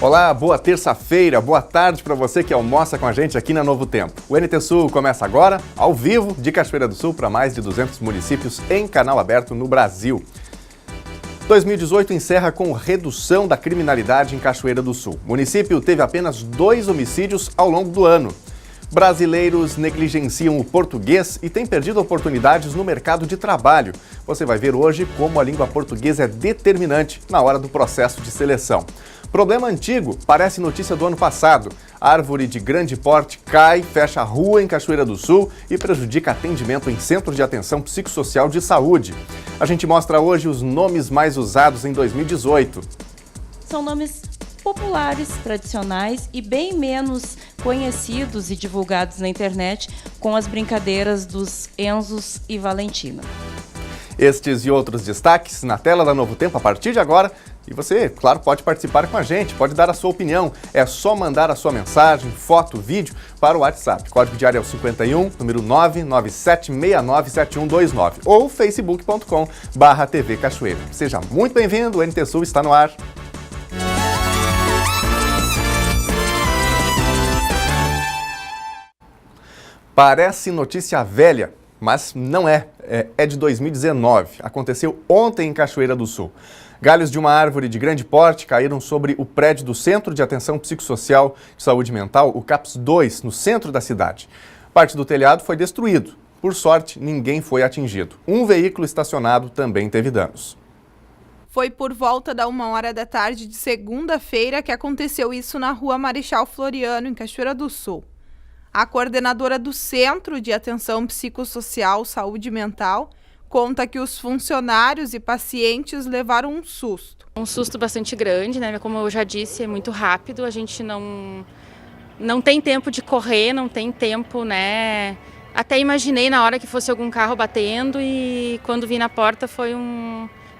Olá, boa terça-feira, boa tarde para você que almoça com a gente aqui na Novo Tempo. O NT Sul começa agora, ao vivo, de Cachoeira do Sul para mais de 200 municípios em canal aberto no Brasil. 2018 encerra com redução da criminalidade em Cachoeira do Sul. O município teve apenas 2 homicídios ao longo do ano. Brasileiros negligenciam o português e têm perdido oportunidades no mercado de trabalho. Você vai ver hoje como a língua portuguesa é determinante na hora do processo de seleção. Problema antigo, parece notícia do ano passado. Árvore de grande porte cai, fecha a rua em Cachoeira do Sul e prejudica atendimento em centro de atenção psicossocial de saúde. A gente mostra hoje os nomes mais usados em 2018. São nomes populares, tradicionais e bem menos conhecidos e divulgados na internet com as brincadeiras dos Enzos e Valentina. Estes e outros destaques na tela da Novo Tempo a partir de agora. E você, claro, pode participar com a gente, pode dar a sua opinião. É só mandar a sua mensagem, foto, vídeo para o WhatsApp. Código de área é o 51, número 997697129 ou facebook.com/TV Cachoeira. Seja muito bem-vindo, o NT Sul está no ar. Parece notícia velha, mas não é. É de 2019. Aconteceu ontem em Cachoeira do Sul. Galhos de uma árvore de grande porte caíram sobre o prédio do Centro de Atenção Psicossocial de Saúde Mental, o CAPS 2, no centro da cidade. Parte do telhado foi destruído. Por sorte, ninguém foi atingido. Um veículo estacionado também teve danos. Foi por volta da 1h da tarde de segunda-feira que aconteceu isso na rua Marechal Floriano, em Cachoeira do Sul. A coordenadora do Centro de Atenção Psicossocial Saúde Mental conta que os funcionários e pacientes levaram um susto. Um susto bastante grande, né? Como eu já disse, é muito rápido, a gente não tem tempo de correr, não tem tempo, né? Até imaginei na hora que fosse algum carro batendo e quando vim na porta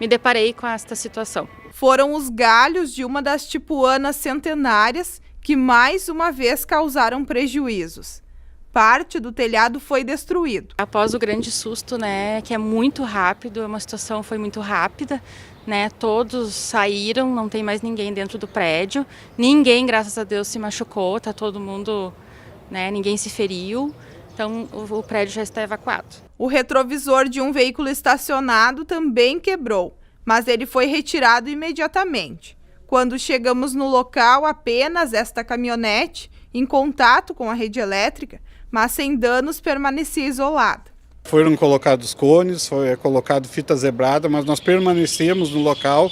me deparei com esta situação. Foram os galhos de uma das tipuanas centenárias que mais uma vez causaram prejuízos. Parte do telhado foi destruído. Após o grande susto, né, que é muito rápido, uma situação foi muito rápida, né, todos saíram, não tem mais ninguém dentro do prédio, ninguém, graças a Deus, se machucou, tá todo mundo, né, ninguém se feriu, então o prédio já está evacuado. O retrovisor de um veículo estacionado também quebrou, mas ele foi retirado imediatamente. Quando chegamos no local, apenas esta caminhonete, em contato com a rede elétrica, mas sem danos, permanecia isolada. Foram colocados cones, foi colocado fita zebrada, mas nós permanecemos no local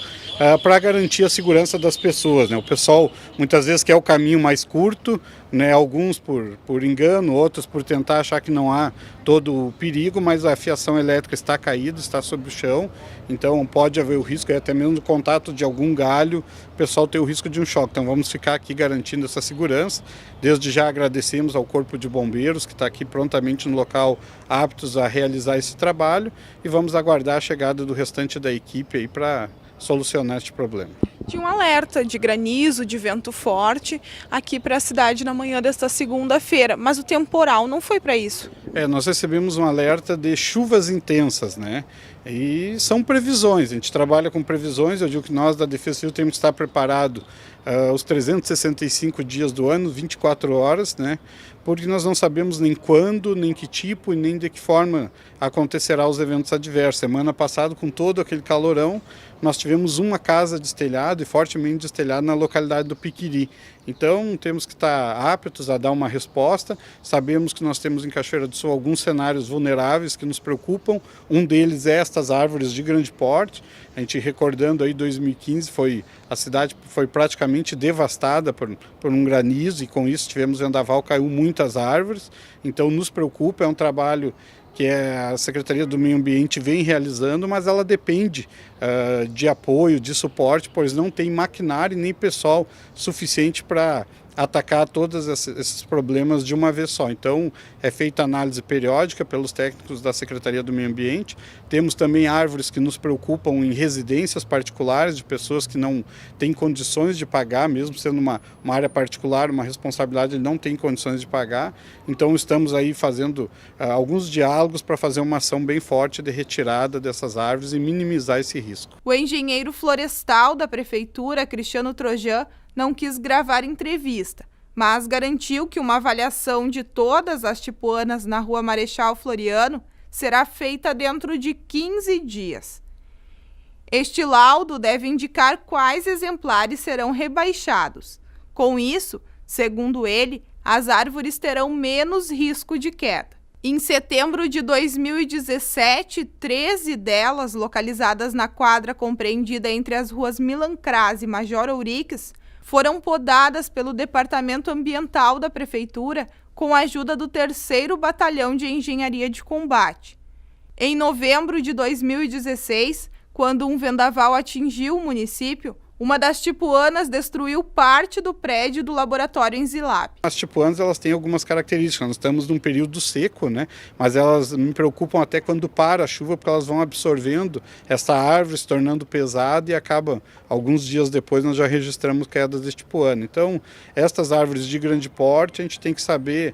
para garantir a segurança das pessoas, né? O pessoal muitas vezes quer o caminho mais curto, né? Alguns por engano, outros por tentar achar que não há todo o perigo, mas a fiação elétrica está caída, está sobre o chão, então pode haver o risco, até mesmo do contato de algum galho, o pessoal tem o risco de um choque. Então vamos ficar aqui garantindo essa segurança. Desde já agradecemos ao Corpo de Bombeiros, que está aqui prontamente no local, aptos a realizar esse trabalho, e vamos aguardar a chegada do restante da equipe aí para solucionar este problema. Tinha um alerta de granizo, de vento forte aqui para a cidade na manhã desta segunda-feira, mas o temporal não foi para isso. Nós recebemos um alerta de chuvas intensas, né? E são previsões, a gente trabalha com previsões, eu digo que nós da Defesa Civil temos que estar preparado os 365 dias do ano, 24 horas, né? Porque nós não sabemos nem quando, nem que tipo e nem de que forma acontecerá os eventos adversos. Semana passada, com todo aquele calorão, nós tivemos uma casa destelhada e fortemente destelhada na localidade do Piquiri. Então temos que estar aptos a dar uma resposta. Sabemos que nós temos em Cachoeira do Sul alguns cenários vulneráveis que nos preocupam. Um deles é estas árvores de grande porte. A gente recordando aí 2015, a cidade foi praticamente devastada por um granizo e com isso tivemos vendaval, caiu muitas árvores. Então nos preocupa, é um trabalho que a Secretaria do Meio Ambiente vem realizando, mas ela depende de apoio, de suporte, pois não tem maquinário nem pessoal suficiente para atacar todos esses problemas de uma vez só. Então, é feita análise periódica pelos técnicos da Secretaria do Meio Ambiente. Temos também árvores que nos preocupam em residências particulares de pessoas que não têm condições de pagar, mesmo sendo uma área particular, uma responsabilidade, ele não tem condições de pagar. Então, estamos aí fazendo alguns diálogos para fazer uma ação bem forte de retirada dessas árvores e minimizar esse risco. O engenheiro florestal da Prefeitura, Cristiano Trojan, não quis gravar entrevista, mas garantiu que uma avaliação de todas as tipuanas na Rua Marechal Floriano será feita dentro de 15 dias. Este laudo deve indicar quais exemplares serão rebaixados. Com isso, segundo ele, as árvores terão menos risco de queda. Em setembro de 2017, 13 delas, localizadas na quadra compreendida entre as ruas Milancrás e Major Ouriques, foram podadas pelo Departamento Ambiental da Prefeitura com a ajuda do 3º Batalhão de Engenharia de Combate. Em novembro de 2016, quando um vendaval atingiu o município, uma das tipuanas destruiu parte do prédio do laboratório Enzilab. As tipuanas, elas têm algumas características. Nós estamos num período seco, né? Mas elas me preocupam até quando para a chuva, porque elas vão absorvendo essa árvore, se tornando pesada e acaba, alguns dias depois, nós já registramos quedas de tipuana. Então, estas árvores de grande porte, a gente tem que saber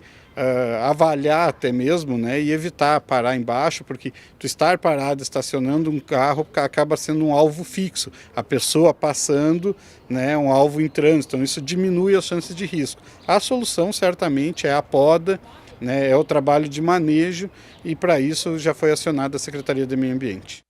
avaliar até mesmo, né, e evitar parar embaixo, porque tu estar parado estacionando um carro acaba sendo um alvo fixo, a pessoa passando, né, um alvo em trânsito, então isso diminui as chances de risco. A solução certamente é a poda, né, é o trabalho de manejo, e para isso já foi acionada a Secretaria do Meio Ambiente.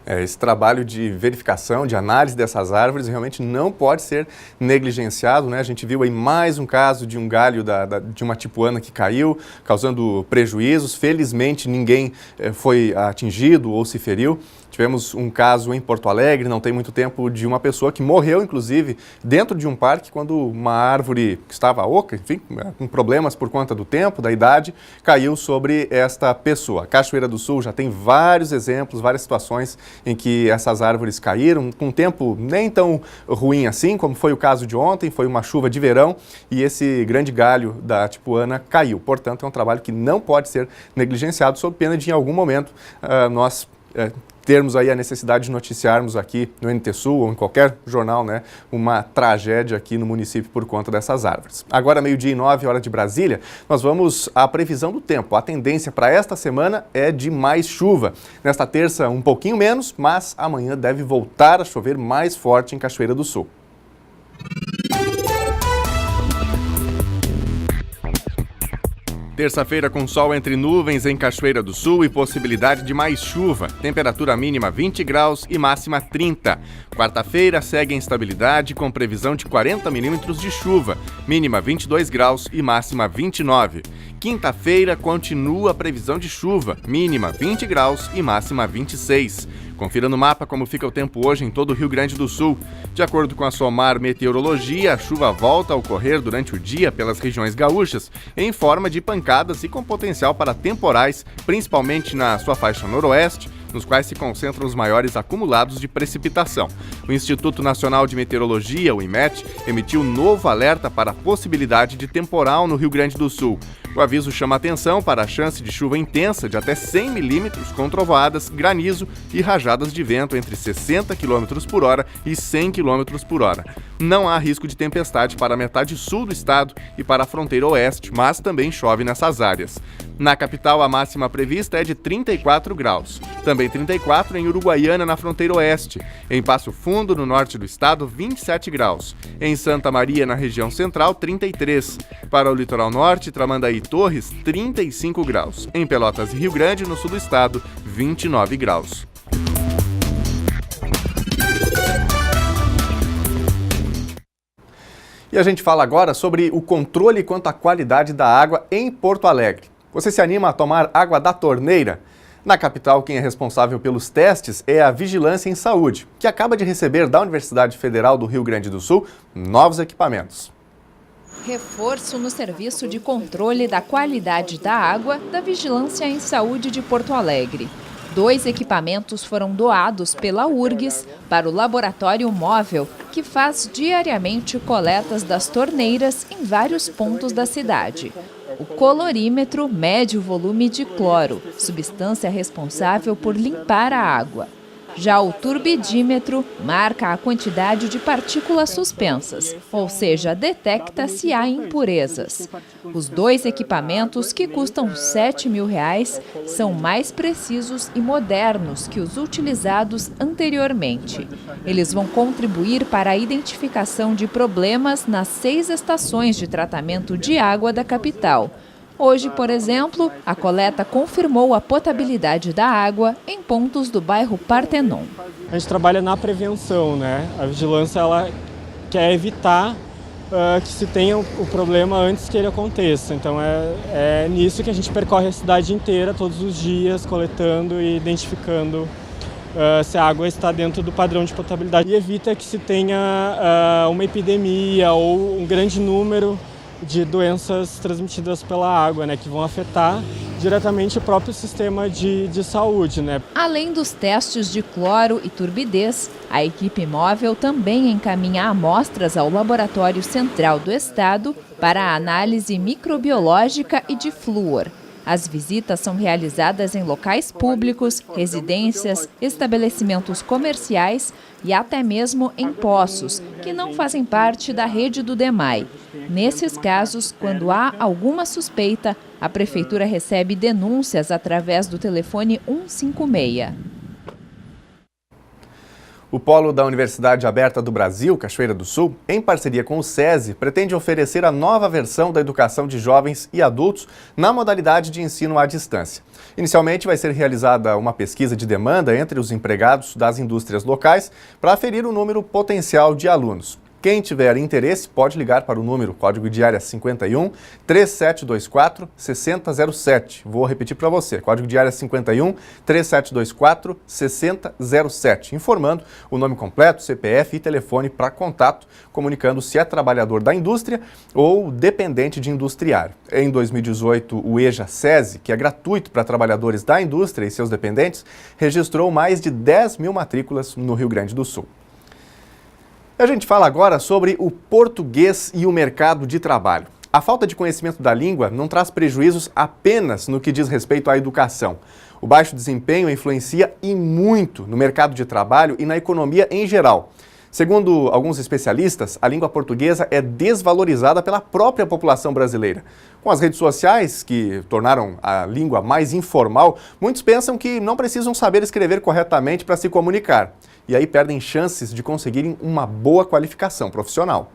Esse trabalho de verificação, de análise dessas árvores realmente não pode ser negligenciado, né? A gente viu aí mais um caso de um galho de uma tipuana que caiu, causando prejuízos. Felizmente ninguém foi atingido ou se feriu. Tivemos um caso em Porto Alegre, não tem muito tempo, de uma pessoa que morreu, inclusive, dentro de um parque, quando uma árvore que estava oca, enfim, com problemas por conta do tempo, da idade, caiu sobre esta pessoa. Cachoeira do Sul já tem vários exemplos, várias situações em que essas árvores caíram, com um tempo nem tão ruim assim, como foi o caso de ontem, foi uma chuva de verão e esse grande galho da tipuana caiu. Portanto, é um trabalho que não pode ser negligenciado, sob pena de, em algum momento, nós termos aí a necessidade de noticiarmos aqui no NT Sul ou em qualquer jornal, né, uma tragédia aqui no município por conta dessas árvores. Agora, 12h09, hora de Brasília, nós vamos à previsão do tempo. A tendência para esta semana é de mais chuva. Nesta terça, um pouquinho menos, mas amanhã deve voltar a chover mais forte em Cachoeira do Sul. Terça-feira com sol entre nuvens em Cachoeira do Sul e possibilidade de mais chuva. Temperatura mínima 20 graus e máxima 30. Quarta-feira segue a instabilidade com previsão de 40 milímetros de chuva. Mínima 22 graus e máxima 29. Quinta-feira continua a previsão de chuva. Mínima 20 graus e máxima 26. Confira no mapa como fica o tempo hoje em todo o Rio Grande do Sul. De acordo com a SOMAR Meteorologia, a chuva volta a ocorrer durante o dia pelas regiões gaúchas, em forma de pancadas e com potencial para temporais, principalmente na sua faixa noroeste, nos quais se concentram os maiores acumulados de precipitação. O Instituto Nacional de Meteorologia, o IMET, emitiu novo alerta para a possibilidade de temporal no Rio Grande do Sul. O aviso chama atenção para a chance de chuva intensa de até 100 milímetros com trovoadas, granizo e rajadas de vento entre 60 km por hora e 100 km por hora. Não há risco de tempestade para a metade sul do estado e para a fronteira oeste, mas também chove nessas áreas. Na capital, a máxima prevista é de 34 graus. Também 34 em Uruguaiana, na fronteira oeste. Em Passo Fundo, no norte do estado, 27 graus. Em Santa Maria, na região central, 33. Para o litoral norte, Tramandaí e Torres, 35 graus. Em Pelotas e Rio Grande, no sul do estado, 29 graus. E a gente fala agora sobre o controle quanto à qualidade da água em Porto Alegre. Você se anima a tomar água da torneira? Na capital, quem é responsável pelos testes é a Vigilância em Saúde, que acaba de receber da Universidade Federal do Rio Grande do Sul novos equipamentos. Reforço no serviço de controle da qualidade da água da Vigilância em Saúde de Porto Alegre. 2 equipamentos foram doados pela URGS para o laboratório móvel, que faz diariamente coletas das torneiras em vários pontos da cidade. O colorímetro mede o volume de cloro, substância responsável por limpar a água. Já o turbidímetro marca a quantidade de partículas suspensas, ou seja, detecta se há impurezas. Os dois equipamentos, que custam R$ 7.000, são mais precisos e modernos que os utilizados anteriormente. Eles vão contribuir para a identificação de problemas nas 6 estações de tratamento de água da capital. Hoje, por exemplo, a coleta confirmou a potabilidade da água em pontos do bairro Partenon. A gente trabalha na prevenção, né? A vigilância ela quer evitar que se tenha o problema antes que ele aconteça. Então é nisso que a gente percorre a cidade inteira todos os dias, coletando e identificando se a água está dentro do padrão de potabilidade e evita que se tenha uma epidemia ou um grande número de doenças transmitidas pela água, né, que vão afetar diretamente o próprio sistema de saúde, né? Além dos testes de cloro e turbidez, a equipe móvel também encaminha amostras ao Laboratório Central do Estado para a análise microbiológica e de flúor. As visitas são realizadas em locais públicos, residências, estabelecimentos comerciais e até mesmo em poços, que não fazem parte da rede do DEMAI. Nesses casos, quando há alguma suspeita, a Prefeitura recebe denúncias através do telefone 156. O Polo da Universidade Aberta do Brasil, Cachoeira do Sul, em parceria com o SESI, pretende oferecer a nova versão da educação de jovens e adultos na modalidade de ensino à distância. Inicialmente, vai ser realizada uma pesquisa de demanda entre os empregados das indústrias locais para aferir o número potencial de alunos. Quem tiver interesse pode ligar para o número código de área 51 3724 6007. Vou repetir para você, código de área 51 3724 6007, informando o nome completo, CPF e telefone para contato, comunicando se é trabalhador da indústria ou dependente de industriário. Em 2018, o EJA-SESI, que é gratuito para trabalhadores da indústria e seus dependentes, registrou mais de 10 mil matrículas no Rio Grande do Sul. A gente fala agora sobre o português e o mercado de trabalho. A falta de conhecimento da língua não traz prejuízos apenas no que diz respeito à educação. O baixo desempenho influencia e muito no mercado de trabalho e na economia em geral. Segundo alguns especialistas, a língua portuguesa é desvalorizada pela própria população brasileira. Com as redes sociais, que tornaram a língua mais informal, muitos pensam que não precisam saber escrever corretamente para se comunicar. E aí perdem chances de conseguirem uma boa qualificação profissional.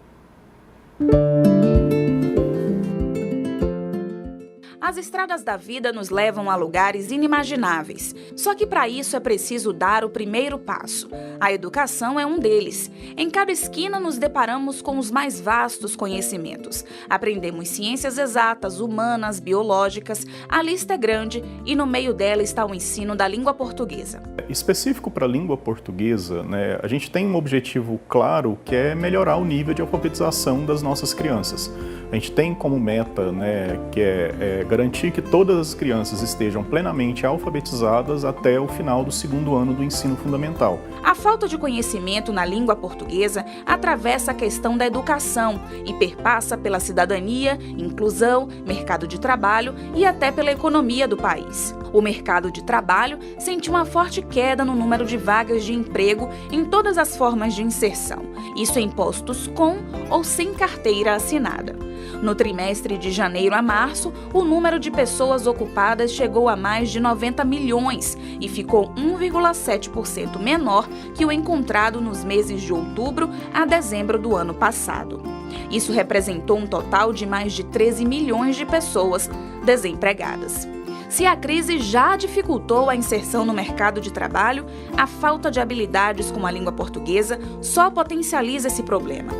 As estradas da vida nos levam a lugares inimagináveis. Só que para isso é preciso dar o primeiro passo. A educação é um deles. Em cada esquina nos deparamos com os mais vastos conhecimentos. Aprendemos ciências exatas, humanas, biológicas. A lista é grande e no meio dela está o ensino da língua portuguesa. Específico para a língua portuguesa, né, a gente tem um objetivo claro que é melhorar o nível de alfabetização das nossas crianças. A gente tem como meta, né, que é garantir que todas as crianças estejam plenamente alfabetizadas até o final do 2º ano do ensino fundamental. A falta de conhecimento na língua portuguesa atravessa a questão da educação e perpassa pela cidadania, inclusão, mercado de trabalho e até pela economia do país. O mercado de trabalho sentiu uma forte queda no número de vagas de emprego em todas as formas de inserção, isso em postos com ou sem carteira assinada. No trimestre de janeiro a março, o número de pessoas ocupadas chegou a mais de 90 milhões e ficou 1,7% menor que o encontrado nos meses de outubro a dezembro do ano passado. Isso representou um total de mais de 13 milhões de pessoas desempregadas. Se a crise já dificultou a inserção no mercado de trabalho, a falta de habilidades com a língua portuguesa só potencializa esse problema.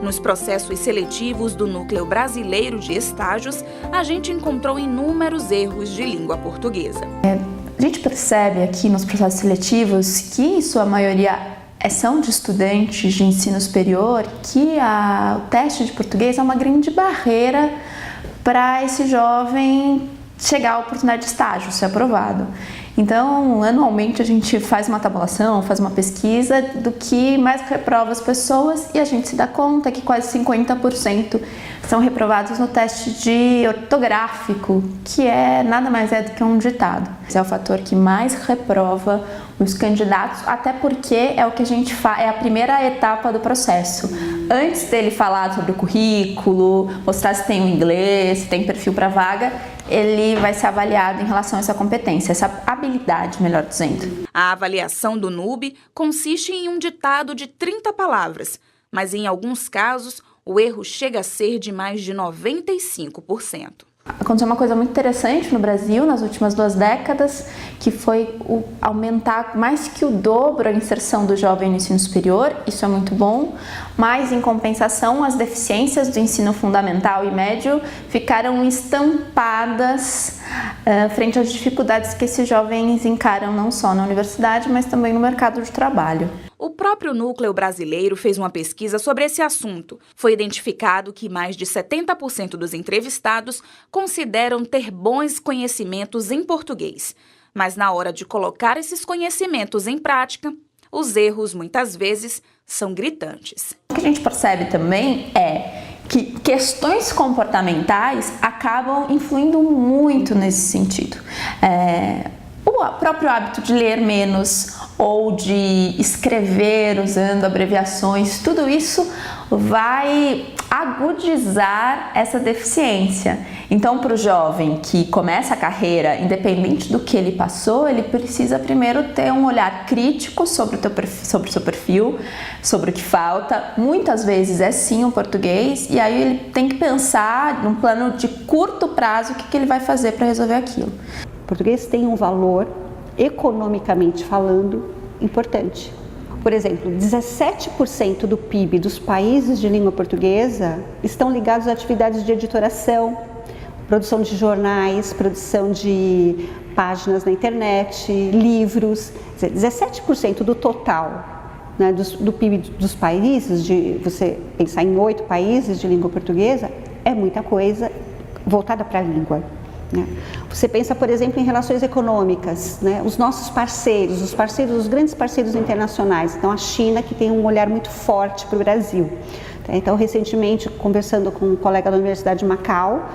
Nos processos seletivos do Núcleo Brasileiro de Estágios, a gente encontrou inúmeros erros de língua portuguesa. A gente percebe aqui nos processos seletivos que, em sua maioria, são de estudantes de ensino superior, que o teste de português é uma grande barreira para esse jovem chegar à oportunidade de estágio, ser aprovado. Então, anualmente a gente faz uma tabulação, faz uma pesquisa do que mais reprova as pessoas e a gente se dá conta que quase 50% são reprovados no teste de ortográfico, que nada mais é do que um ditado. Esse é o fator que mais reprova os candidatos, até porque é o que a gente é a primeira etapa do processo. Antes dele falar sobre o currículo, mostrar se tem o inglês, se tem perfil para vaga, ele vai ser avaliado em relação a essa competência, essa habilidade, melhor dizendo. A avaliação do NUB consiste em um ditado de 30 palavras, mas em alguns casos o erro chega a ser de mais de 95%. Aconteceu uma coisa muito interessante no Brasil nas últimas 2 décadas, que foi aumentar mais que o dobro a inserção do jovem no ensino superior, isso é muito bom, mas em compensação as deficiências do ensino fundamental e médio ficaram estampadas frente às dificuldades que esses jovens encaram não só na universidade, mas também no mercado de trabalho. O próprio Núcleo Brasileiro fez uma pesquisa sobre esse assunto. Foi identificado que mais de 70% dos entrevistados consideram ter bons conhecimentos em português. Mas na hora de colocar esses conhecimentos em prática, os erros, muitas vezes, são gritantes. O que a gente percebe também é que questões comportamentais acabam influindo muito nesse sentido. O próprio hábito de ler menos ou de escrever usando abreviações, tudo isso vai agudizar essa deficiência. Então, para o jovem que começa a carreira, independente do que ele passou, ele precisa primeiro ter um olhar crítico sobre o seu perfil, sobre o que falta. Muitas vezes é sim o português, e aí ele tem que pensar num plano de curto prazo o que ele vai fazer para resolver aquilo. O português tem um valor, economicamente falando, importante. Por exemplo, 17% do PIB dos países de língua portuguesa estão ligados a atividades de editoração, produção de jornais, produção de páginas na internet, livros. 17% do total, né, do PIB dos países, de você pensar em 8 países de língua portuguesa, é muita coisa voltada para a língua. Você pensa, por exemplo, em relações econômicas, né? Os nossos parceiros, os grandes parceiros internacionais. Então, a China, que tem um olhar muito forte para o Brasil. Então, recentemente, conversando com um colega da Universidade de Macau,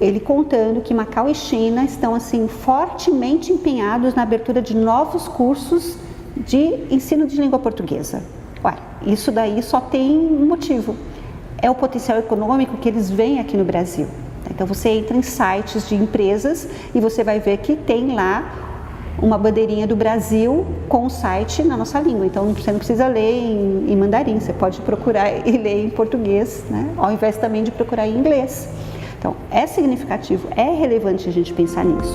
ele contando que Macau e China estão assim fortemente empenhados na abertura de novos cursos de ensino de língua portuguesa. Ué, isso daí só tem um motivo. É o potencial econômico que eles veem aqui no Brasil. Então você entra em sites de empresas e você vai ver que tem lá uma bandeirinha do Brasil com o site na nossa língua. Então você não precisa ler em mandarim, você pode procurar e ler em português, né? Ao invés também de procurar em inglês. Então é significativo, é relevante a gente pensar nisso.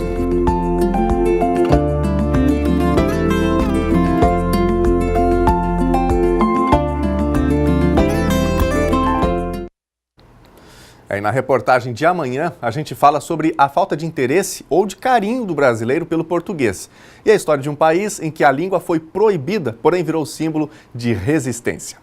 E na reportagem de amanhã, a gente fala sobre a falta de interesse ou de carinho do brasileiro pelo português. E a história de um país em que a língua foi proibida, porém virou símbolo de resistência.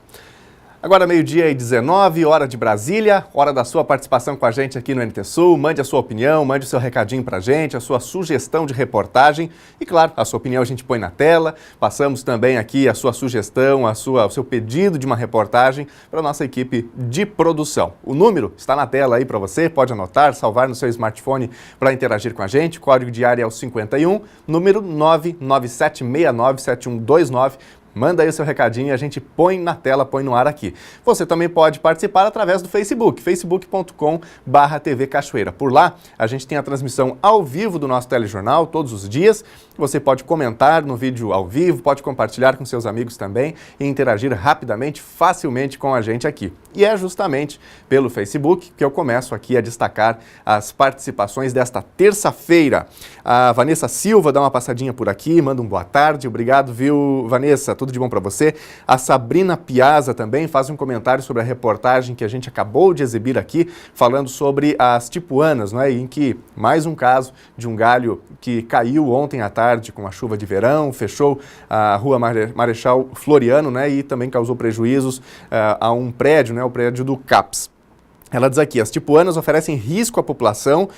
Agora 12h19, hora de Brasília, hora da sua participação com a gente aqui no NT Sul. Mande a sua opinião, mande o seu recadinho pra gente, a sua sugestão de reportagem. E claro, a sua opinião a gente põe na tela. Passamos também aqui a sua sugestão, o seu pedido de uma reportagem para a nossa equipe de produção. O número está na tela aí para você, pode anotar, salvar no seu smartphone para interagir com a gente. O código de área é o 51, número 997697129. Manda aí o seu recadinho e a gente põe na tela, põe no ar aqui. Você também pode participar através do Facebook, facebook.com/TV Cachoeira. Por lá, a gente tem a transmissão ao vivo do nosso telejornal todos os dias. Você pode comentar no vídeo ao vivo, pode compartilhar com seus amigos também e interagir rapidamente, facilmente com a gente aqui. E é justamente pelo Facebook que eu começo aqui a destacar as participações desta terça-feira. A Vanessa Silva dá uma passadinha por aqui, manda um boa tarde. Obrigado, viu, Vanessa? Tudo de bom para você. A Sabrina Piazza também faz um comentário sobre a reportagem que a gente acabou de exibir aqui, falando sobre as tipuanas, não é? Em que mais um caso de um galho que caiu ontem à tarde com a chuva de verão, fechou a rua Marechal Floriano, né? E também causou prejuízos a um prédio, né? O prédio do CAPS. Ela diz aqui, as tipuanas oferecem risco à população,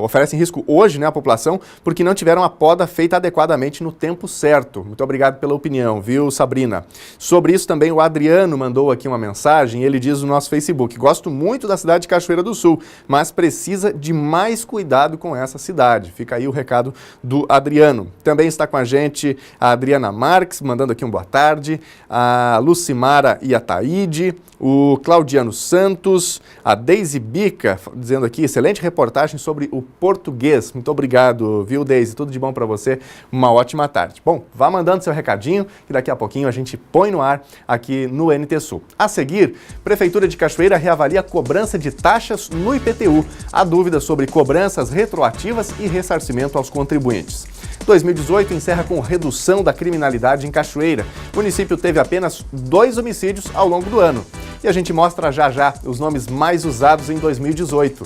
oferecem risco hoje, né, à população, porque não tiveram a poda feita adequadamente no tempo certo. Muito obrigado pela opinião, viu, Sabrina? Sobre isso também o Adriano mandou aqui uma mensagem, ele diz no nosso Facebook, gosto muito da cidade de Cachoeira do Sul, mas precisa de mais cuidado com essa cidade. Fica aí o recado do Adriano. Também está com a gente a Adriana Marques, mandando aqui um boa tarde, a Lucimara e a Taíde, o Claudiano Santos, a Deise Bica, dizendo aqui, excelente reportagem sobre o português. Muito obrigado, viu, Deise? Tudo de bom para você. Uma ótima tarde. Bom, vá mandando seu recadinho, que daqui a pouquinho a gente põe no ar aqui no NT Sul. A seguir, Prefeitura de Cachoeira reavalia a cobrança de taxas no IPTU. Há dúvidas sobre cobranças retroativas e ressarcimento aos contribuintes. 2018 encerra com redução da criminalidade em Cachoeira. O município teve apenas 2 homicídios ao longo do ano. E a gente mostra já os nomes mais usados em 2018.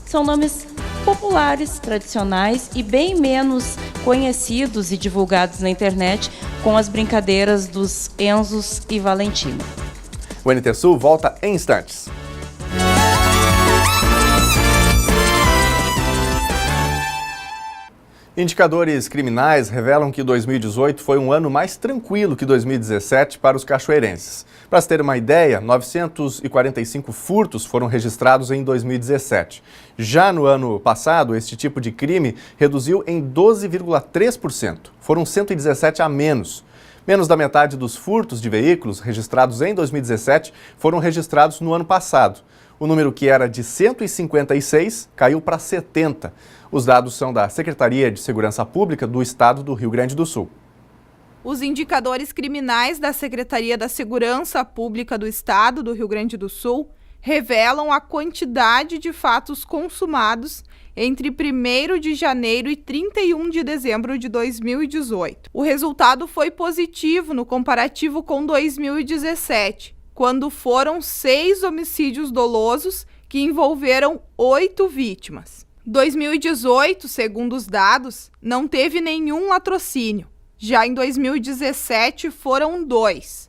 São nomes populares, tradicionais e bem menos conhecidos e divulgados na internet, com as brincadeiras dos Enzos e Valentino. O NT Sul volta em instantes. Indicadores criminais revelam que 2018 foi um ano mais tranquilo que 2017 para os cachoeirenses. Para se ter uma ideia, 945 furtos foram registrados em 2017. Já no ano passado, este tipo de crime reduziu em 12,3%. Foram 117 a menos. Menos da metade dos furtos de veículos registrados em 2017 foram registrados no ano passado. O número que era de 156 caiu para 70. Os dados são da Secretaria de Segurança Pública do Estado do Rio Grande do Sul. Os indicadores criminais da Secretaria da Segurança Pública do Estado do Rio Grande do Sul revelam a quantidade de fatos consumados entre 1º de janeiro e 31 de dezembro de 2018. O resultado foi positivo no comparativo com 2017, quando foram 6 homicídios dolosos que envolveram 8 vítimas. 2018, segundo os dados, não teve nenhum latrocínio. Já em 2017, foram 2.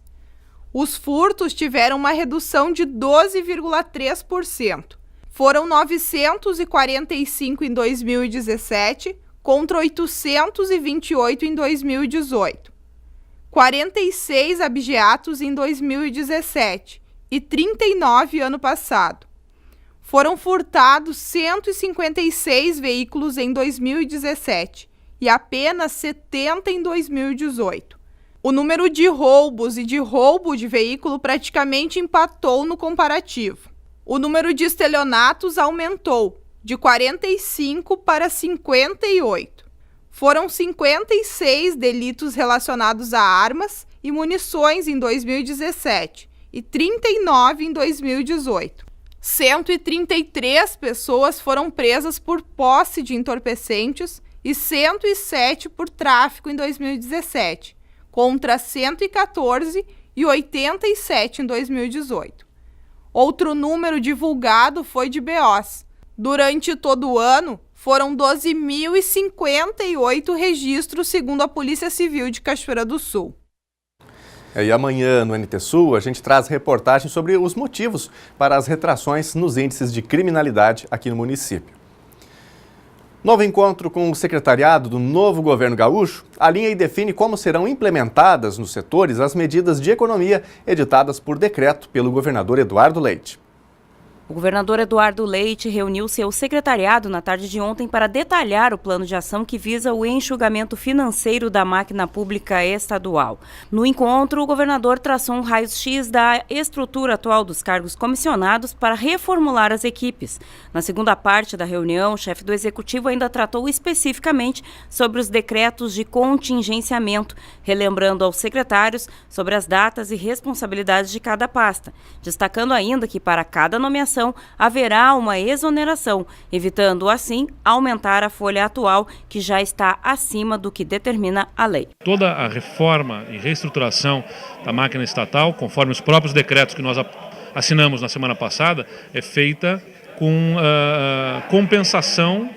Os furtos tiveram uma redução de 12,3%. Foram 945 em 2017, contra 828 em 2018. 46 abigeatos em 2017 e 39 ano passado. Foram furtados 156 veículos em 2017 e apenas 70 em 2018. O número de roubos e de roubo de veículo praticamente empatou no comparativo. O número de estelionatos aumentou de 45 para 58. Foram 56 delitos relacionados a armas e munições em 2017 e 39 em 2018. 133 pessoas foram presas por posse de entorpecentes e 107 por tráfico em 2017, contra 114 e 87 em 2018. Outro número divulgado foi de BOs. Durante todo o ano, foram 12.058 registros, segundo a Polícia Civil de Cachoeira do Sul. E amanhã no NT Sul a gente traz reportagens sobre os motivos para as retrações nos índices de criminalidade aqui no município. Novo encontro com o secretariado do novo governo gaúcho alinha e define como serão implementadas nos setores as medidas de economia editadas por decreto pelo governador Eduardo Leite. O governador Eduardo Leite reuniu seu secretariado na tarde de ontem para detalhar o plano de ação que visa o enxugamento financeiro da máquina pública estadual. No encontro, o governador traçou um raio-x da estrutura atual dos cargos comissionados para reformular as equipes. Na segunda parte da reunião, o chefe do executivo ainda tratou especificamente sobre os decretos de contingenciamento, relembrando aos secretários sobre as datas e responsabilidades de cada pasta, destacando ainda que para cada nomeação haverá uma exoneração, evitando assim aumentar a folha atual, que já está acima do que determina a lei. Toda a reforma e reestruturação da máquina estatal, conforme os próprios decretos que nós assinamos na semana passada, é feita com compensação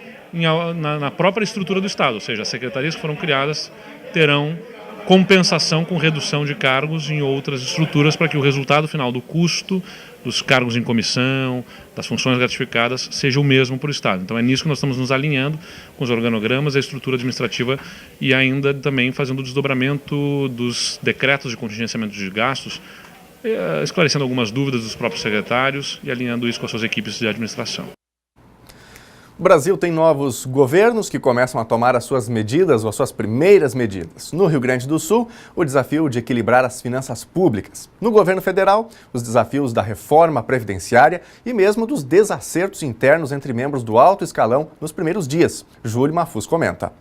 na própria estrutura do Estado, ou seja, as secretarias que foram criadas terão compensação com redução de cargos em outras estruturas para que o resultado final do custo dos cargos em comissão, das funções gratificadas, seja o mesmo para o Estado. Então é nisso que nós estamos nos alinhando com os organogramas, a estrutura administrativa e ainda também fazendo o desdobramento dos decretos de contingenciamento de gastos, esclarecendo algumas dúvidas dos próprios secretários e alinhando isso com as suas equipes de administração. O Brasil tem novos governos que começam a tomar as suas medidas ou as suas primeiras medidas. No Rio Grande do Sul, o desafio de equilibrar as finanças públicas. No governo federal, os desafios da reforma previdenciária e mesmo dos desacertos internos entre membros do alto escalão nos primeiros dias. Júlio Mafuz comenta.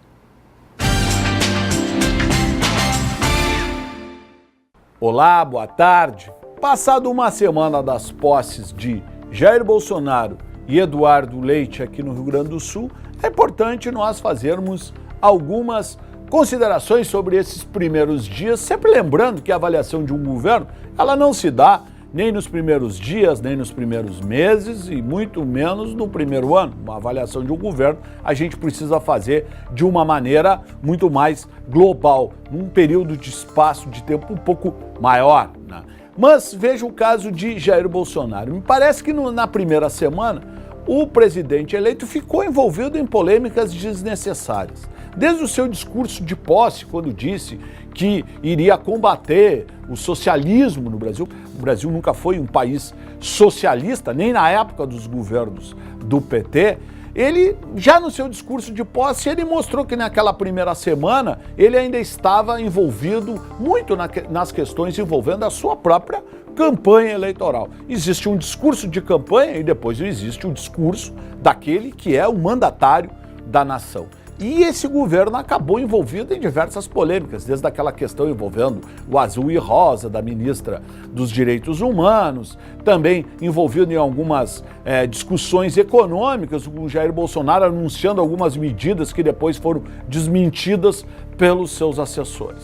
Olá, boa tarde. Passado uma semana das posses de Jair Bolsonaro e Eduardo Leite aqui no Rio Grande do Sul, é importante nós fazermos algumas considerações sobre esses primeiros dias, sempre lembrando que a avaliação de um governo, ela não se dá nem nos primeiros dias, nem nos primeiros meses e muito menos no primeiro ano. Uma avaliação de um governo a gente precisa fazer de uma maneira muito mais global, num período de espaço de tempo um pouco maior, né? Mas veja o caso de Jair Bolsonaro. Me parece que na primeira semana o presidente eleito ficou envolvido em polêmicas desnecessárias. Desde o seu discurso de posse, quando disse que iria combater o socialismo no Brasil. O Brasil nunca foi um país socialista, nem na época dos governos do PT. Ele, já no seu discurso de posse, ele mostrou que naquela primeira semana ele ainda estava envolvido muito nas questões envolvendo a sua própria campanha eleitoral. Existe um discurso de campanha e depois existe o discurso daquele que é o mandatário da nação. E esse governo acabou envolvido em diversas polêmicas, desde aquela questão envolvendo o azul e rosa da ministra dos Direitos Humanos, também envolvido em algumas discussões econômicas, o Jair Bolsonaro anunciando algumas medidas que depois foram desmentidas pelos seus assessores.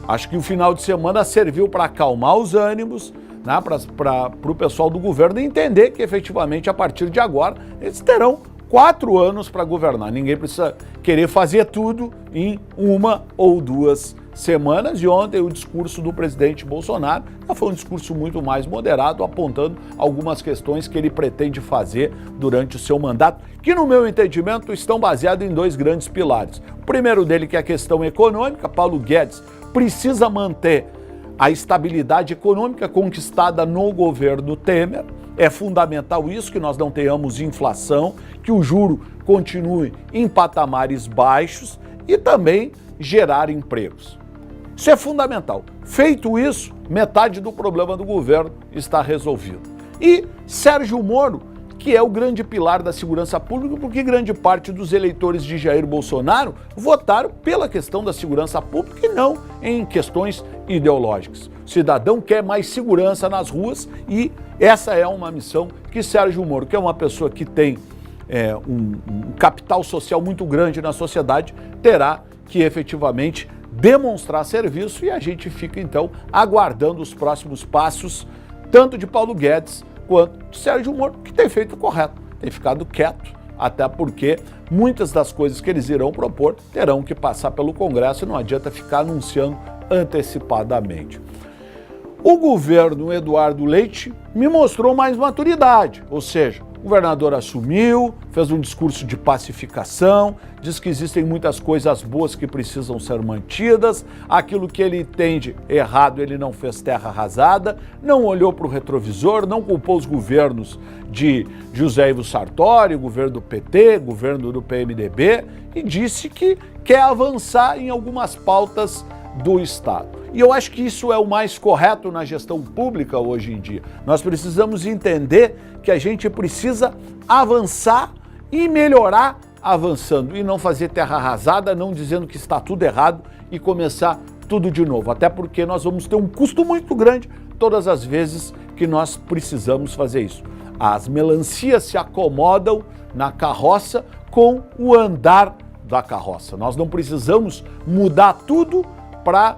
Acho que o final de semana serviu para acalmar os ânimos, né, para o pessoal do governo entender que efetivamente a partir de agora eles terão 4 anos para governar. Ninguém precisa querer fazer tudo em 1 ou 2 semanas. E ontem o discurso do presidente Bolsonaro foi um discurso muito mais moderado, apontando algumas questões que ele pretende fazer durante o seu mandato, que no meu entendimento estão baseados em 2 grandes pilares. O primeiro dele que é a questão econômica. Paulo Guedes precisa manter a estabilidade econômica conquistada no governo Temer. É fundamental isso, que nós não tenhamos inflação, que o juro continue em patamares baixos e também gerar empregos. Isso é fundamental. Feito isso, metade do problema do governo está resolvido. E Sérgio Moro, que é o grande pilar da segurança pública, porque grande parte dos eleitores de Jair Bolsonaro votaram pela questão da segurança pública e não em questões ideológicas. O cidadão quer mais segurança nas ruas e essa é uma missão que Sérgio Moro, que é uma pessoa que tem um capital social muito grande na sociedade, terá que efetivamente demonstrar serviço, e a gente fica então aguardando os próximos passos, tanto de Paulo Guedes quanto de Sérgio Moro, que tem feito o correto, tem ficado quieto, até porque muitas das coisas que eles irão propor terão que passar pelo Congresso e não adianta ficar anunciando antecipadamente. O governo Eduardo Leite me mostrou mais maturidade, ou seja, o governador assumiu, fez um discurso de pacificação, diz que existem muitas coisas boas que precisam ser mantidas, aquilo que ele entende errado ele não fez terra arrasada, não olhou para o retrovisor, não culpou os governos de José Ivo Sartori, governo do PT, governo do PMDB, e disse que quer avançar em algumas pautas do Estado. E eu acho que isso é o mais correto na gestão pública hoje em dia. Nós precisamos entender que a gente precisa avançar e melhorar avançando e não fazer terra arrasada, não dizendo que está tudo errado e começar tudo de novo. Até porque nós vamos ter um custo muito grande todas as vezes que nós precisamos fazer isso. As melancias se acomodam na carroça com o andar da carroça. Nós não precisamos mudar tudo para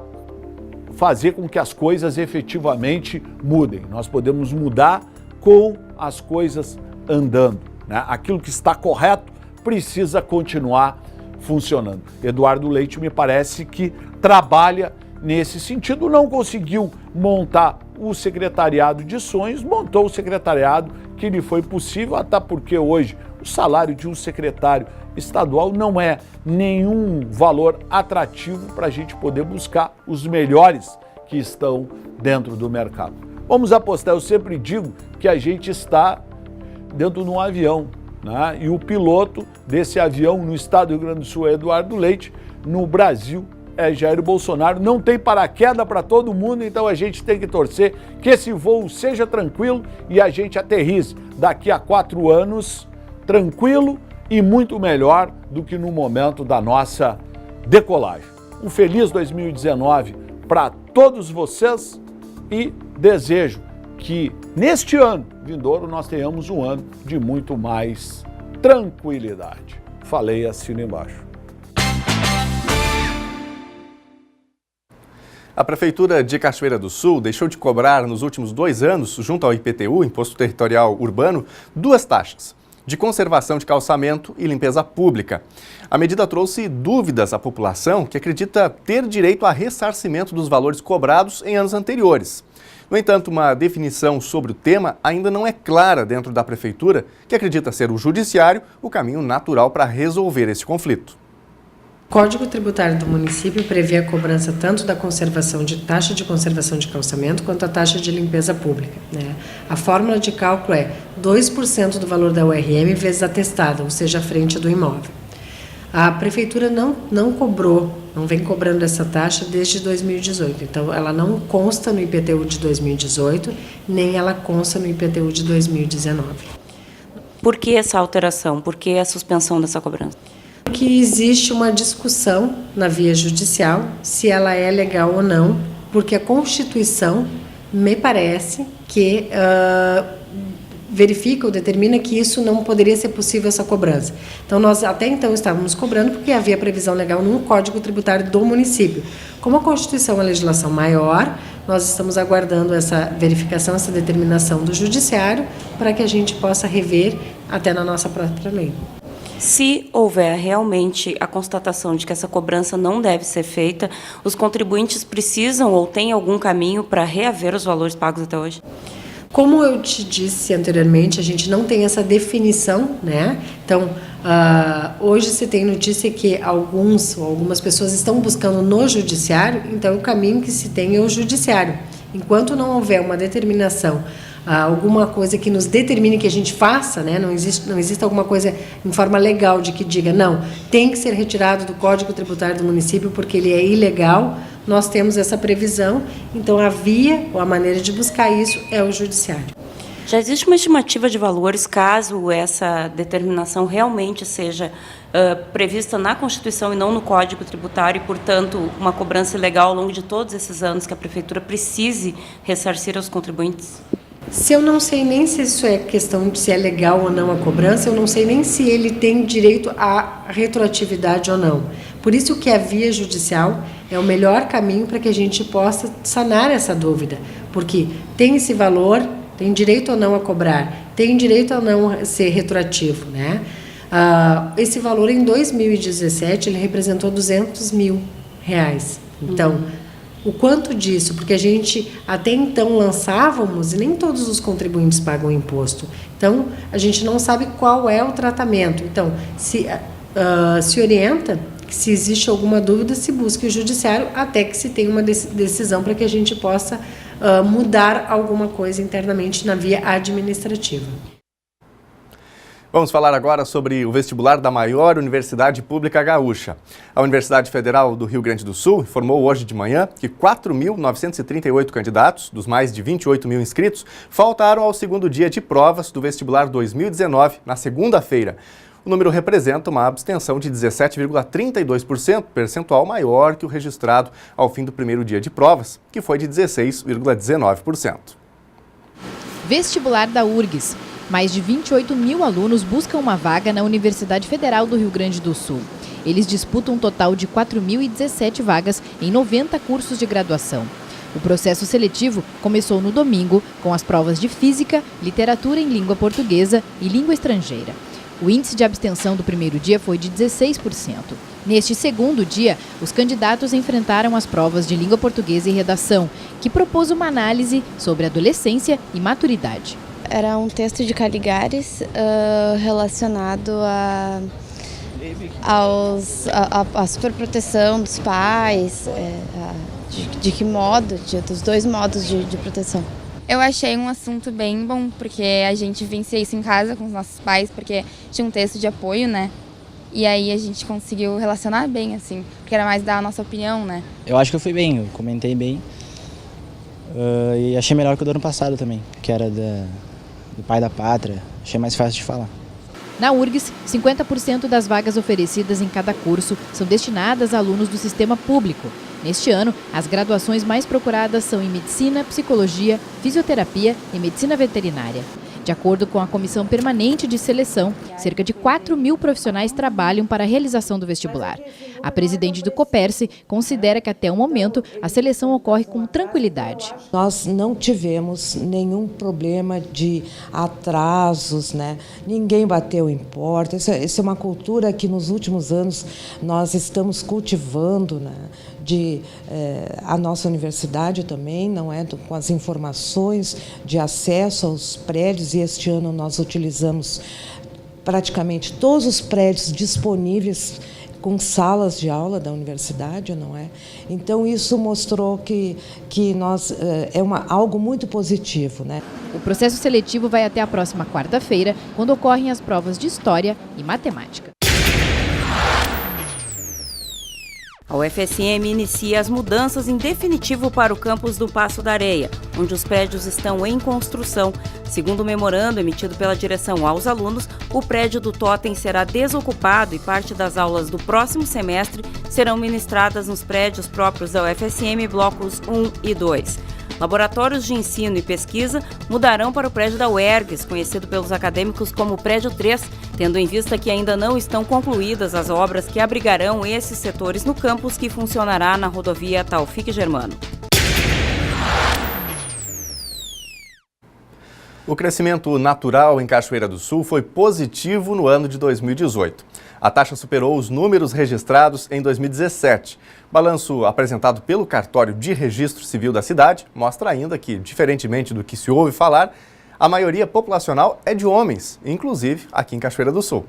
fazer com que as coisas efetivamente mudem. Nós podemos mudar com as coisas andando, né? Aquilo que está correto precisa continuar funcionando. Eduardo Leite me parece que trabalha nesse sentido, não conseguiu montar o secretariado de sonhos, montou o secretariado que lhe foi possível, até porque hoje o salário de um secretário estadual não é nenhum valor atrativo para a gente poder buscar os melhores que estão dentro do mercado. Vamos apostar, eu sempre digo que a gente está dentro de um avião, né? E o piloto desse avião no estado do Rio Grande do Sul é Eduardo Leite, no Brasil é Jair Bolsonaro. Não tem paraquedas para todo mundo, então a gente tem que torcer que esse voo seja tranquilo e a gente aterrize daqui a 4 anos tranquilo e muito melhor do que no momento da nossa decolagem. Um feliz 2019 para todos vocês e desejo que neste ano vindouro nós tenhamos um ano de muito mais tranquilidade. Falei, assino embaixo. A Prefeitura de Cachoeira do Sul deixou de cobrar nos últimos 2 anos, junto ao IPTU, Imposto Territorial Urbano, 2 taxas: de conservação de calçamento e limpeza pública. A medida trouxe dúvidas à população, que acredita ter direito a ressarcimento dos valores cobrados em anos anteriores. No entanto, uma definição sobre o tema ainda não é clara dentro da Prefeitura, que acredita ser o Judiciário o caminho natural para resolver esse conflito. O Código Tributário do município prevê a cobrança tanto da taxa de conservação de calçamento quanto a taxa de limpeza pública, né? A fórmula de cálculo é 2% do valor da URM vezes atestada, ou seja, a frente do imóvel. A Prefeitura não cobrou, não vem cobrando essa taxa desde 2018, então ela não consta no IPTU de 2018, nem ela consta no IPTU de 2019. Por que essa alteração? Por que a suspensão dessa cobrança? Porque existe uma discussão na via judicial se ela é legal ou não, porque a Constituição, me parece, que verifica ou determina que isso não poderia ser possível, essa cobrança. Então, nós até então estávamos cobrando porque havia previsão legal no Código Tributário do município. Como a Constituição é uma legislação maior, nós estamos aguardando essa verificação, essa determinação do Judiciário, para que a gente possa rever até na nossa própria lei. Se houver realmente a constatação de que essa cobrança não deve ser feita, os contribuintes precisam ou têm algum caminho para reaver os valores pagos até hoje? Como eu te disse anteriormente, a gente não tem essa definição, né? Então, hoje se tem notícia que algumas pessoas estão buscando no Judiciário, então o caminho que se tem é o Judiciário. Enquanto não houver uma determinação, alguma coisa que nos determine que a gente faça, né? Não existe alguma coisa em forma legal de que diga, não, tem que ser retirado do Código Tributário do município porque ele é ilegal, nós temos essa previsão, então a via ou a maneira de buscar isso é o Judiciário. Já existe uma estimativa de valores caso essa determinação realmente seja prevista na Constituição e não no Código Tributário e, portanto, uma cobrança ilegal ao longo de todos esses anos que a Prefeitura precise ressarcir aos contribuintes? Se eu não sei nem se isso é questão de se é legal ou não a cobrança, eu não sei nem se ele tem direito à retroatividade ou não. Por isso que a via judicial é o melhor caminho para que a gente possa sanar essa dúvida, porque tem esse valor, tem direito ou não a cobrar, tem direito ou não ser retroativo, né? Esse valor em 2017 ele representou R$200 mil. Então, o quanto disso, porque a gente até então lançávamos e nem todos os contribuintes pagam imposto. Então, a gente não sabe qual é o tratamento. Então, se orienta que se existe alguma dúvida, se busque o Judiciário até que se tenha uma decisão para que a gente possa mudar alguma coisa internamente na via administrativa. Vamos falar agora sobre o vestibular da maior universidade pública gaúcha. A Universidade Federal do Rio Grande do Sul informou hoje de manhã que 4.938 candidatos, dos mais de 28 mil inscritos, faltaram ao segundo dia de provas do vestibular 2019, na segunda-feira. O número representa uma abstenção de 17,32%, percentual maior que o registrado ao fim do primeiro dia de provas, que foi de 16,19%. Vestibular da URGS. Mais de 28 mil alunos buscam uma vaga na Universidade Federal do Rio Grande do Sul. Eles disputam um total de 4.017 vagas em 90 cursos de graduação. O processo seletivo começou no domingo com as provas de Física, Literatura em Língua Portuguesa e Língua Estrangeira. O índice de abstenção do primeiro dia foi de 16%. Neste segundo dia, os candidatos enfrentaram as provas de língua portuguesa e redação, que propôs uma análise sobre adolescência e maturidade. Era um texto de Caligares relacionado à superproteção dos pais, de que modo, dos dois modos de proteção. Eu achei um assunto bem bom, porque a gente vencia isso em casa com os nossos pais, porque tinha um texto de apoio, né? E aí a gente conseguiu relacionar bem, assim, porque era mais dar a nossa opinião, né? Eu acho que eu fui bem, eu comentei bem. E achei melhor que o do ano passado também, que era do pai da pátria. Achei mais fácil de falar. Na URGS, 50% das vagas oferecidas em cada curso são destinadas a alunos do sistema público. Neste ano, as graduações mais procuradas são em Medicina, Psicologia, Fisioterapia e Medicina Veterinária. De acordo com a Comissão Permanente de Seleção, cerca de 4.000 profissionais trabalham para a realização do vestibular. A presidente do Coperse considera que até o momento a seleção ocorre com tranquilidade. Nós não tivemos nenhum problema de atrasos, né? Ninguém bateu em porta. Isso é uma cultura que nos últimos anos nós estamos cultivando, né? A nossa universidade também, não é, com as informações de acesso aos prédios, e este ano nós utilizamos praticamente todos os prédios disponíveis com salas de aula da universidade, não é? Então isso mostrou que algo muito positivo, né? O processo seletivo vai até a próxima quarta-feira, quando ocorrem as provas de História e Matemática. A UFSM inicia as mudanças em definitivo para o campus do Paço da Areia, onde os prédios estão em construção. Segundo o memorando emitido pela direção aos alunos, o prédio do Totem será desocupado e parte das aulas do próximo semestre serão ministradas nos prédios próprios da UFSM, blocos 1 e 2. Laboratórios de ensino e pesquisa mudarão para o prédio da UERGS, conhecido pelos acadêmicos como Prédio 3, tendo em vista que ainda não estão concluídas as obras que abrigarão esses setores no campus que funcionará na rodovia Taufik Germano. O crescimento natural em Cachoeira do Sul foi positivo no ano de 2018. A taxa superou os números registrados em 2017. Balanço apresentado pelo Cartório de Registro Civil da cidade mostra ainda que, diferentemente do que se ouve falar, a maioria populacional é de homens, inclusive aqui em Cachoeira do Sul.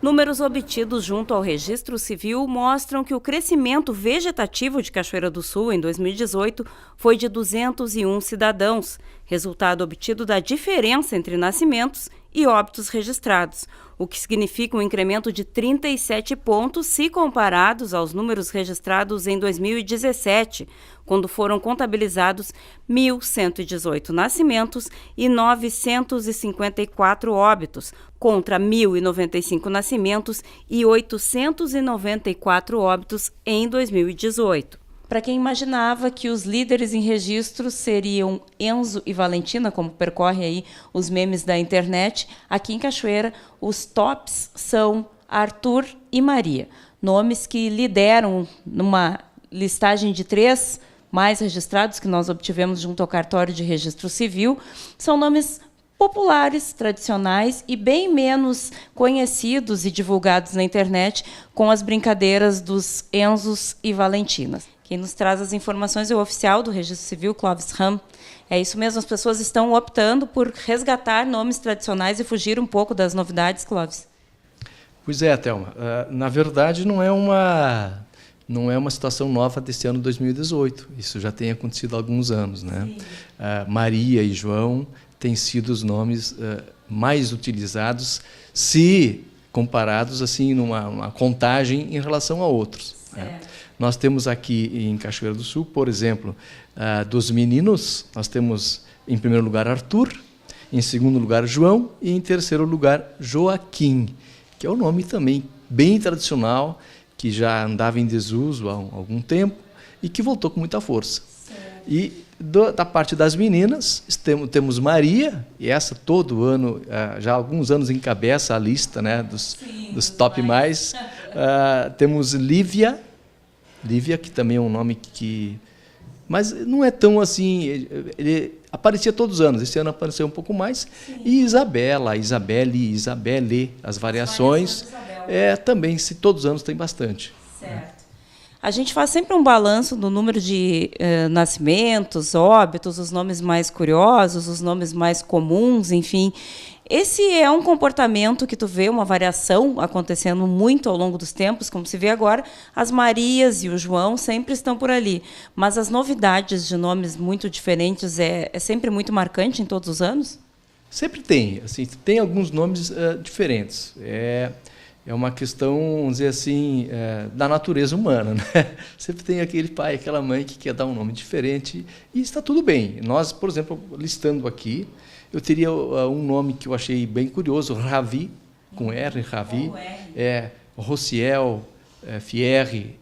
Números obtidos junto ao Registro Civil mostram que o crescimento vegetativo de Cachoeira do Sul em 2018 foi de 201 cidadãos, resultado obtido da diferença entre nascimentos e óbitos registrados, o que significa um incremento de 37 pontos se comparados aos números registrados em 2017, quando foram contabilizados 1.118 nascimentos e 954 óbitos, contra 1.095 nascimentos e 894 óbitos em 2018. Para quem imaginava que os líderes em registro seriam Enzo e Valentina, como percorre aí os memes da internet, aqui em Cachoeira, os tops são Arthur e Maria, nomes que lideram numa listagem de 3 mais registrados que nós obtivemos junto ao Cartório de Registro Civil. São nomes populares, tradicionais e bem menos conhecidos e divulgados na internet com as brincadeiras dos Enzos e Valentinas. Quem nos traz as informações é o oficial do Registro Civil, Clóvis Ram. É isso mesmo, as pessoas estão optando por resgatar nomes tradicionais e fugir um pouco das novidades, Clóvis? Pois é, Thelma. Na verdade, não é uma situação nova desse ano 2018. Isso já tem acontecido há alguns anos, né? Maria e João têm sido os nomes mais utilizados, se comparados assim numa contagem em relação a outros. Né? Nós temos aqui em Cachoeira do Sul, por exemplo, dos meninos, nós temos em primeiro lugar Arthur, em segundo lugar João e em terceiro lugar Joaquim, que é um nome também bem tradicional, que já andava em desuso há algum tempo e que voltou com muita força. E da parte das meninas, temos Maria, e essa todo ano, já há alguns anos encabeça a lista, né, dos top mais. Temos Lívia, que também é um nome que... Mas não é tão assim... aparecia todos os anos, esse ano apareceu um pouco mais. Sim. E Isabela, Isabelle, Isabelle, as variações, também, todos os anos tem bastante. Certo. A gente faz sempre um balanço do número de nascimentos, óbitos, os nomes mais curiosos, os nomes mais comuns, enfim. Esse é um comportamento que tu vê, uma variação acontecendo muito ao longo dos tempos, como se vê agora, as Marias e o João sempre estão por ali. Mas as novidades de nomes muito diferentes é sempre muito marcante em todos os anos? Sempre tem. Assim, tem alguns nomes diferentes. É uma questão, vamos dizer assim, da natureza humana, né? Sempre tem aquele pai, aquela mãe que quer dar um nome diferente e está tudo bem. Nós, por exemplo, listando aqui, eu teria um nome que eu achei bem curioso, Ravi, com R, Ravi, Rociel, Fierre,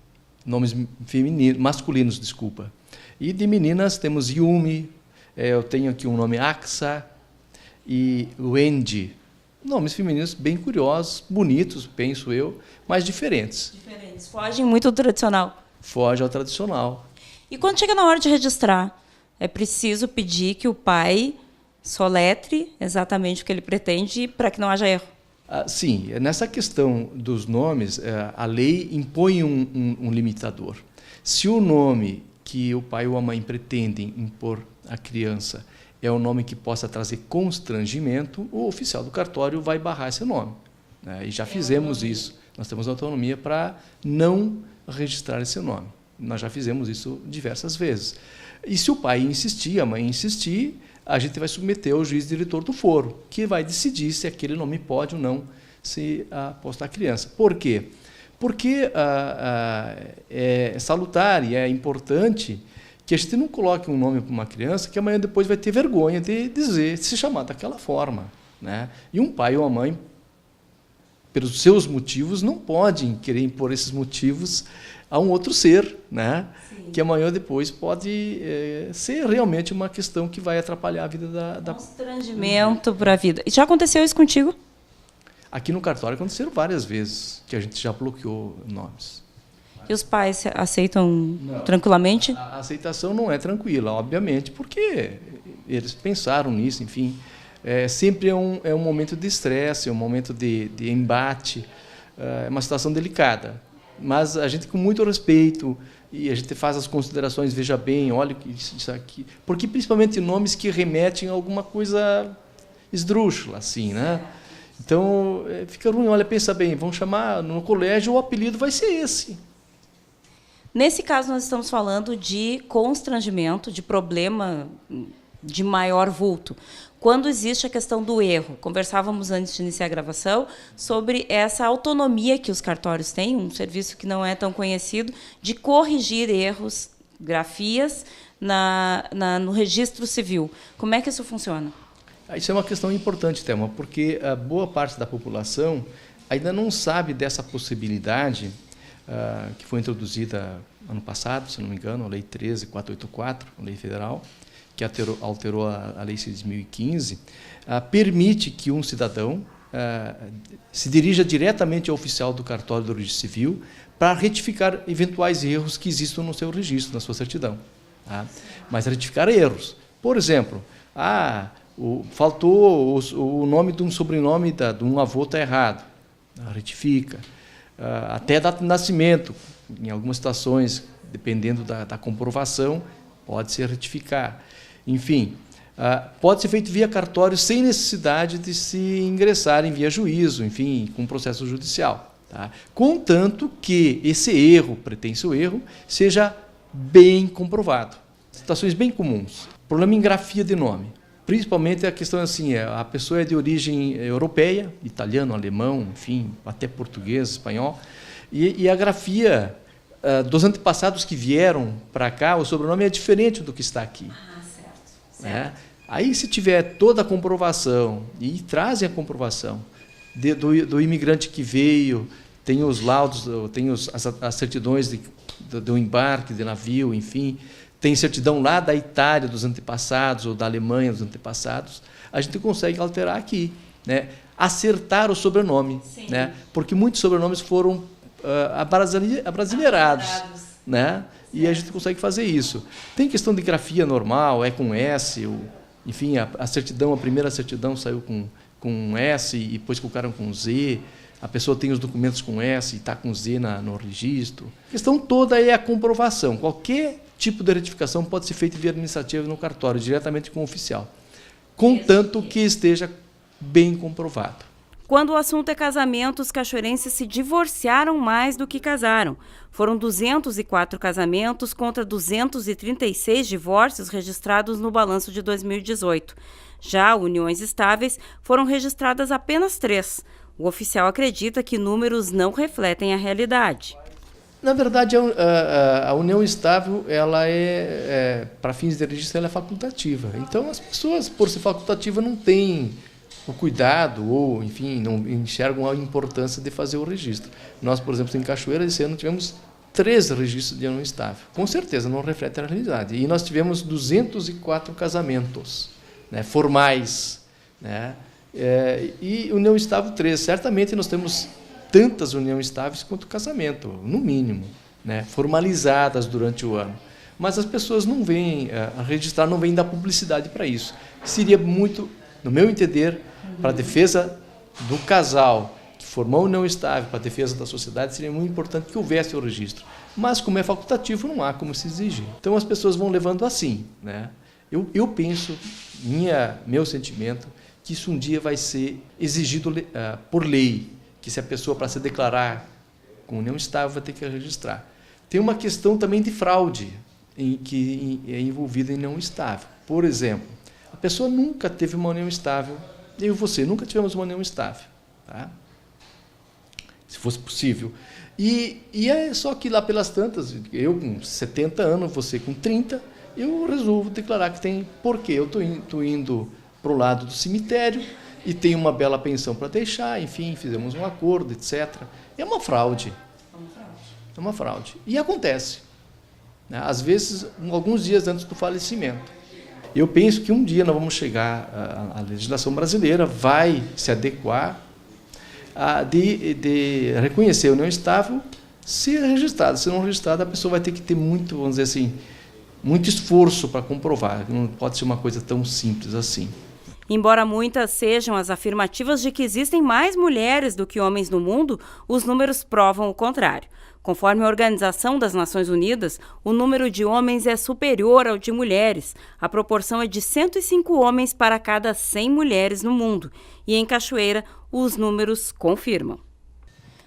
nomes femininos, masculinos, desculpa. E de meninas temos Yumi, eu tenho aqui um nome Aksa e Wendy. Nomes femininos bem curiosos, bonitos, penso eu, mas diferentes. Diferentes, fogem muito do tradicional. Foge ao tradicional. E quando chega na hora de registrar, é preciso pedir que o pai soletre exatamente o que ele pretende para que não haja erro? Sim, nessa questão dos nomes, a lei impõe um limitador. Se o nome que o pai ou a mãe pretendem impor à criança é um nome que possa trazer constrangimento, o oficial do cartório vai barrar esse nome. E já fizemos isso. Nós temos autonomia para não registrar esse nome. Nós já fizemos isso diversas vezes. E se o pai insistir, a mãe insistir, a gente vai submeter ao juiz diretor do foro, que vai decidir se aquele nome pode ou não ser posto à criança. Por quê? Porque é salutar e é importante que a gente não coloque um nome para uma criança que amanhã depois vai ter vergonha de dizer, de se chamar daquela forma, né? E um pai ou uma mãe, pelos seus motivos, não podem querer impor esses motivos a um outro ser, né? Que amanhã depois pode ser realmente uma questão que vai atrapalhar a vida da... Constrangimento para a vida. E já aconteceu isso contigo? Aqui no cartório aconteceram várias vezes que a gente já bloqueou nomes. E os pais aceitam tranquilamente? A aceitação não é tranquila, obviamente, porque eles pensaram nisso, enfim. Sempre é um momento de estresse, é um momento de embate, é uma situação delicada. Mas a gente, com muito respeito, e a gente faz as considerações, veja bem, olha isso aqui, porque principalmente nomes que remetem a alguma coisa esdrúxula, assim, né? Então, fica ruim, olha, pensa bem, vão chamar no colégio, o apelido vai ser esse. Nesse caso, nós estamos falando de constrangimento, de problema de maior vulto. Quando existe a questão do erro, conversávamos antes de iniciar a gravação sobre essa autonomia que os cartórios têm, um serviço que não é tão conhecido, de corrigir erros, grafias, no registro civil. Como é que isso funciona? Isso é uma questão importante, Thelma, porque a boa parte da população ainda não sabe dessa possibilidade que foi introduzida ano passado, se não me engano, a Lei 13.484, a lei federal, que alterou a Lei 6.015, permite que um cidadão se dirija diretamente ao oficial do cartório do registro civil para retificar eventuais erros que existam no seu registro, na sua certidão. Tá? Mas retificar erros. Por exemplo, faltou o nome de um sobrenome de um avô está errado. Retifica. Até data de nascimento, em algumas situações, dependendo da comprovação, pode-se retificar. Enfim, pode ser feito via cartório sem necessidade de se ingressar em via juízo, enfim, com processo judicial. Tá? Contanto que esse erro, pretenso erro, seja bem comprovado. Situações bem comuns. Problema em grafia de nome. Principalmente a questão assim, a pessoa é de origem europeia, italiano, alemão, enfim, até português, espanhol, e a grafia dos antepassados que vieram para cá, o sobrenome é diferente do que está aqui. Certo. Aí, se tiver toda a comprovação, e trazem a comprovação do imigrante que veio, tem os laudos, tem as certidões do embarque de navio, enfim, tem certidão lá da Itália dos antepassados, ou da Alemanha dos antepassados, a gente consegue alterar aqui, né? Acertar o sobrenome, né? Porque muitos sobrenomes foram abrasileirados, né? E a gente consegue fazer isso. Tem questão de grafia normal, é com S, enfim, a certidão, a primeira certidão saiu com S e depois colocaram com Z. A pessoa tem os documentos com S e está com Z no registro. A questão toda é a comprovação. Qualquer tipo de retificação pode ser feita via administrativa no cartório, diretamente com o oficial, contanto que esteja bem comprovado. Quando o assunto é casamento, os cachoeirenses se divorciaram mais do que casaram. Foram 204 casamentos contra 236 divórcios registrados no balanço de 2018. Já uniões estáveis foram registradas apenas 3. O oficial acredita que números não refletem a realidade. Na verdade, a união estável, ela para fins de registro, ela é facultativa. Então, as pessoas, por ser facultativa, não têm o cuidado ou, enfim, não enxergam a importância de fazer o registro. Nós, por exemplo, em Cachoeira, esse ano tivemos 3 registros de união estável. Com certeza, não reflete a realidade. E nós tivemos 204 casamentos, né, formais, né? E união estável 3. Certamente nós temos tantas uniões estáveis quanto casamento, no mínimo, né, formalizadas durante o ano. Mas as pessoas não vêm registrar, não vêm dar publicidade para isso. Seria muito, no meu entender, para a defesa do casal que formou a união estável, para a defesa da sociedade, seria muito importante que houvesse o registro. Mas, como é facultativo, não há como se exigir. Então, as pessoas vão levando assim, né? Eu penso, meu sentimento, que isso um dia vai ser exigido por lei, que se a pessoa, para se declarar com união estável, vai ter que registrar. Tem uma questão também de fraude que é envolvida em união estável. Por exemplo, a pessoa nunca teve uma união estável, eu e você nunca tivemos uma união estável, tá? Se fosse possível. E é só que lá pelas tantas, eu com 70 anos, você com 30, eu resolvo declarar que tem, porque eu estou indo para o lado do cemitério e tenho uma bela pensão para deixar, enfim, fizemos um acordo, etc. É uma fraude. É uma fraude. E acontece, né? Às vezes, alguns dias antes do falecimento. Eu penso que um dia nós vamos chegar, a legislação brasileira vai se adequar de reconhecer a união estável, ser registrada. Se não registrada, a pessoa vai ter que ter muito, vamos dizer assim, muito esforço para comprovar. Não pode ser uma coisa tão simples assim. Embora muitas sejam as afirmativas de que existem mais mulheres do que homens no mundo, os números provam o contrário. Conforme a Organização das Nações Unidas, o número de homens é superior ao de mulheres. A proporção é de 105 homens para cada 100 mulheres no mundo. E em Cachoeira, os números confirmam.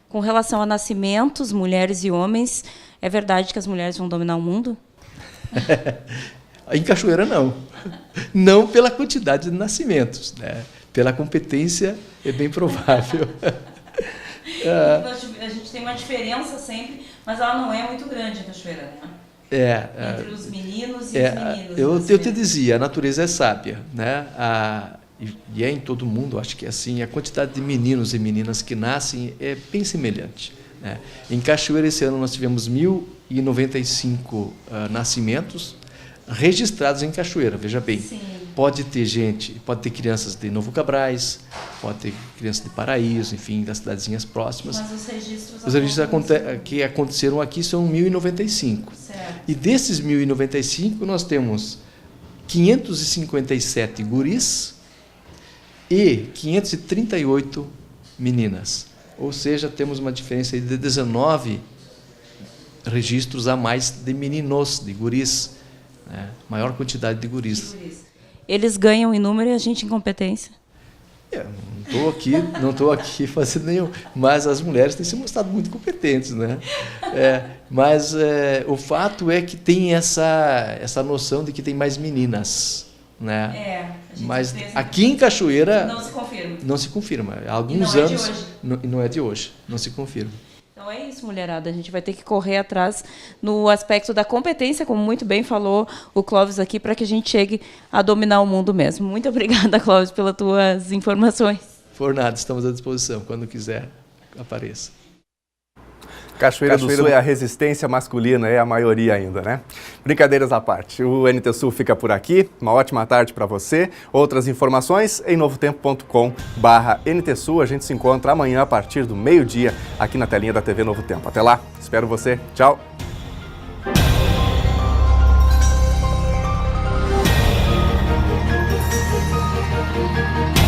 Com relação a nascimentos, mulheres e homens, é verdade que as mulheres vão dominar o mundo? Em Cachoeira, não. Não pela quantidade de nascimentos, né? Pela competência, é bem provável. A gente tem uma diferença sempre, mas ela não é muito grande em Cachoeira, né? Entre os meninos e as meninas. Eu te dizia, a natureza é sábia, né? E é em todo mundo, acho que é assim, a quantidade de meninos e meninas que nascem é bem semelhante, né? Em Cachoeira, esse ano, nós tivemos 1.095 nascimentos registrados em Cachoeira, veja bem. Sim. Pode ter crianças de Novo Cabrais, pode ter crianças de Paraíso, enfim, das cidadezinhas próximas. Mas os registros que aconteceram aqui são 1.095. Certo. E desses 1.095, nós temos 557 guris e 538 meninas. Ou seja, temos uma diferença de 19 registros a mais de meninos, de guris. Né? Maior quantidade de guris. Eles ganham em número e a gente em competência. Não estou aqui fazendo nenhum, mas as mulheres têm se mostrado muito competentes, né? Mas o fato é que tem essa noção de que tem mais meninas, né? Mas aqui em Cachoeira não se confirma. Não se confirma. Há alguns anos não é de hoje, não se confirma. Então é isso, mulherada. A gente vai ter que correr atrás no aspecto da competência, como muito bem falou o Clóvis aqui, para que a gente chegue a dominar o mundo mesmo. Muito obrigada, Clóvis, pelas tuas informações. Por nada, estamos à disposição. Quando quiser, apareça. Cachoeira do Sul é a resistência masculina, é a maioria ainda, né? Brincadeiras à parte, o NT Sul fica por aqui. Uma ótima tarde para você. Outras informações em novotempo.com/NT Sul. A gente se encontra amanhã a partir do meio-dia aqui na telinha da TV Novo Tempo. Até lá, espero você. Tchau! Música